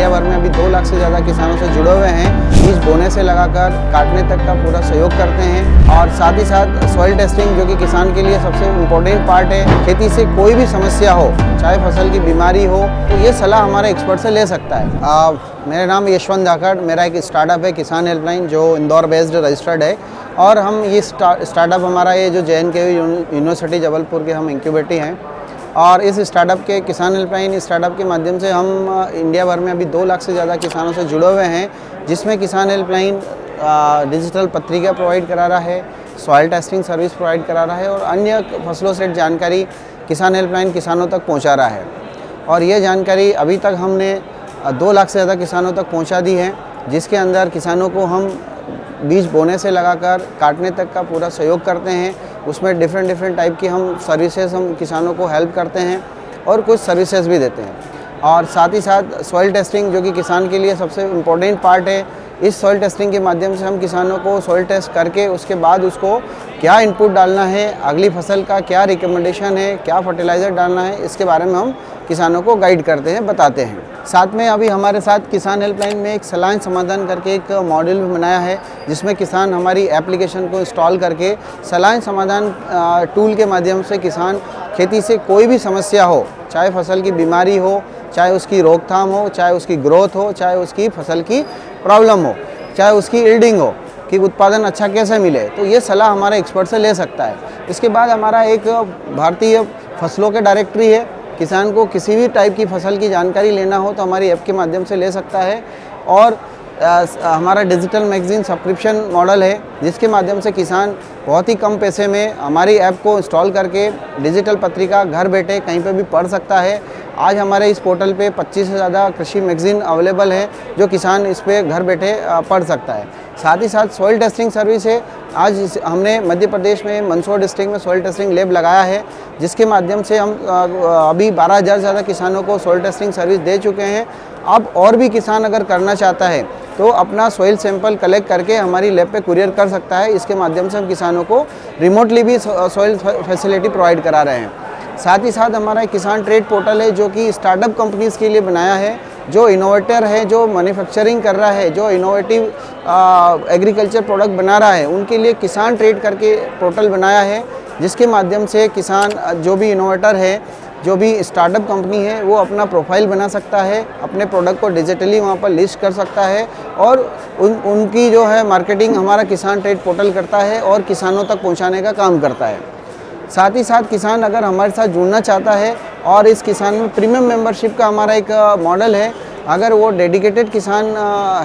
India भर में अभी 2 लाख से ज़्यादा किसानों से जुड़े हुए हैं। बीज बोने से लगाकर काटने तक का पूरा सहयोग करते हैं और साथ ही साथ सॉइल टेस्टिंग, जो कि किसान के लिए सबसे इम्पोर्टेंट पार्ट है। खेती से कोई भी समस्या हो, चाहे फसल की बीमारी हो, तो ये सलाह हमारे एक्सपर्ट से ले सकता है। मेरा नाम यशवंत धाकड़, मेरा एक स्टार्टअप है किसान हेल्पलाइन, जो इंदौर बेस्ड रजिस्टर्ड है। और हम ये स्टार्टअप हमारा ये जो JNKU यूनिवर्सिटी जबलपुर के हम इंक्यूबेटर हैं। और इस स्टार्टअप के किसान हेल्पलाइन स्टार्टअप के माध्यम से हम इंडिया भर में अभी 2 लाख से ज़्यादा किसानों से जुड़े हुए हैं, जिसमें किसान हेल्पलाइन डिजिटल पत्रिका प्रोवाइड करा रहा है, सॉइल टेस्टिंग सर्विस प्रोवाइड करा रहा है और अन्य फसलों से जानकारी किसान हेल्पलाइन किसानों तक पहुंचा रहा है। और ये जानकारी अभी तक हमने 2 लाख से ज़्यादा किसानों तक पहुंचा दी है, जिसके अंदर किसानों को हम बीज बोने से लगाकर काटने तक का पूरा सहयोग करते हैं। उसमें डिफरेंट टाइप की हम सर्विसेज हम किसानों को हेल्प करते हैं और कुछ सर्विसेज भी देते हैं। और साथ ही साथ सॉइल टेस्टिंग, जो कि किसान के लिए सबसे इम्पोर्टेंट पार्ट है। इस सॉइल टेस्टिंग के माध्यम से हम किसानों को सॉइल टेस्ट करके उसके बाद उसको क्या इनपुट डालना है, अगली फसल का क्या रिकमेंडेशन है, क्या फर्टिलाइज़र डालना है, इसके बारे में हम किसानों को गाइड करते हैं, बताते हैं। साथ में अभी हमारे साथ किसान हेल्पलाइन में एक सलाह समाधान करके एक मॉड्यूल भी बनाया है, जिसमें किसान हमारी एप्लीकेशन को इंस्टॉल करके सलाह समाधान टूल के माध्यम से किसान खेती से कोई भी समस्या हो, चाहे फसल की बीमारी हो, चाहे उसकी रोकथाम हो, चाहे उसकी ग्रोथ हो, चाहे उसकी फसल की प्रॉब्लम हो, चाहे उसकी यील्डिंग हो, कि उत्पादन अच्छा कैसे मिले, तो ये सलाह हमारे एक्सपर्ट से ले सकता है। इसके बाद हमारा एक भारतीय फसलों के डायरेक्टरी है। किसान को किसी भी टाइप की फसल की जानकारी लेना हो तो हमारी ऐप के माध्यम से ले सकता है। और हमारा डिजिटल मैगज़ीन सब्सक्रिप्शन मॉडल है, जिसके माध्यम से किसान बहुत ही कम पैसे में हमारी ऐप को इंस्टॉल करके डिजिटल पत्रिका घर बैठे कहीं पे भी पढ़ सकता है। आज हमारे इस पोर्टल पे 25 से ज़्यादा कृषि मैगज़ीन अवेलेबल है, जो किसान इस पे घर बैठे पढ़ सकता है। साथ ही साथ सॉइल टेस्टिंग सर्विस है। आज हमने मध्य प्रदेश में मंदसौर डिस्ट्रिक्ट में सॉइल टेस्टिंग लैब लगाया है, जिसके माध्यम से हम अभी 12,000 से ज़्यादा किसानों को सॉइल टेस्टिंग सर्विस दे चुके हैं। अब और भी किसान अगर करना चाहता है तो अपना सॉइल सैंपल कलेक्ट करके हमारी लैब पे कुरियर कर सकता है। इसके माध्यम से हम किसानों को रिमोटली भी सॉइल फैसिलिटी प्रोवाइड करा रहे हैं। साथ ही साथ हमारा एक किसान ट्रेड पोर्टल है, जो कि स्टार्टअप कंपनीज़ के लिए बनाया है, जो इनोवेटर है, जो मैन्युफैक्चरिंग कर रहा है, जो इनोवेटिव एग्रीकल्चर प्रोडक्ट बना रहा है, उनके लिए किसान ट्रेड करके पोर्टल बनाया है, जिसके माध्यम से किसान जो भी इनोवेटर है, जो भी स्टार्टअप कंपनी है, वो अपना प्रोफाइल बना सकता है, अपने प्रोडक्ट को डिजिटली वहाँ पर लिस्ट कर सकता है और उनकी जो है मार्केटिंग हमारा किसान ट्रेड पोर्टल करता है और किसानों तक पहुँचाने का काम करता है। साथ ही साथ किसान अगर हमारे साथ जुड़ना चाहता है, और इस किसान में प्रीमियम मेंबरशिप का हमारा एक मॉडल है, अगर वो डेडिकेटेड किसान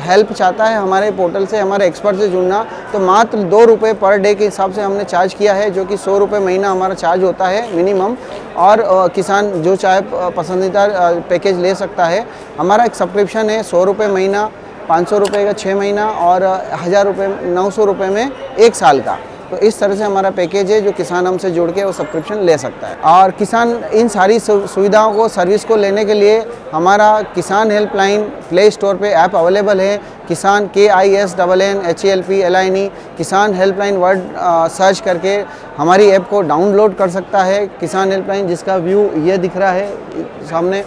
हेल्प चाहता है हमारे पोर्टल से, हमारे एक्सपर्ट से जुड़ना, तो मात्र 2 रुपये पर डे के हिसाब से हमने चार्ज किया है, जो कि 100 रुपये महीना हमारा चार्ज होता है मिनिमम। और किसान जो चाहे पसंदीदा पैकेज ले सकता है। हमारा एक सब्सक्रिप्शन है 100 रुपये महीना, 500 रुपये का 6 महीना और 1000 रुपये 900 रुपये में 1 साल का। तो इस तरह से हमारा पैकेज है, जो किसान हमसे जुड़ के वो सब्सक्रिप्शन ले सकता है। और किसान इन सारी सुविधाओं को, सर्विस को लेने के लिए हमारा किसान हेल्पलाइन प्ले स्टोर पे ऐप अवेलेबल है। किसान KISANNHELPLINE किसान हेल्पलाइन वर्ड सर्च करके हमारी ऐप को डाउनलोड कर सकता है। किसान हेल्पलाइन, जिसका व्यू ये दिख रहा है सामने,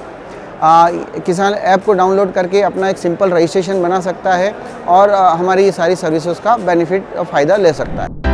किसान ऐप को डाउनलोड करके अपना एक सिंपल रजिस्ट्रेशन बना सकता है और हमारी ये सारी सर्विसेज का बेनिफिट फ़ायदा ले सकता है।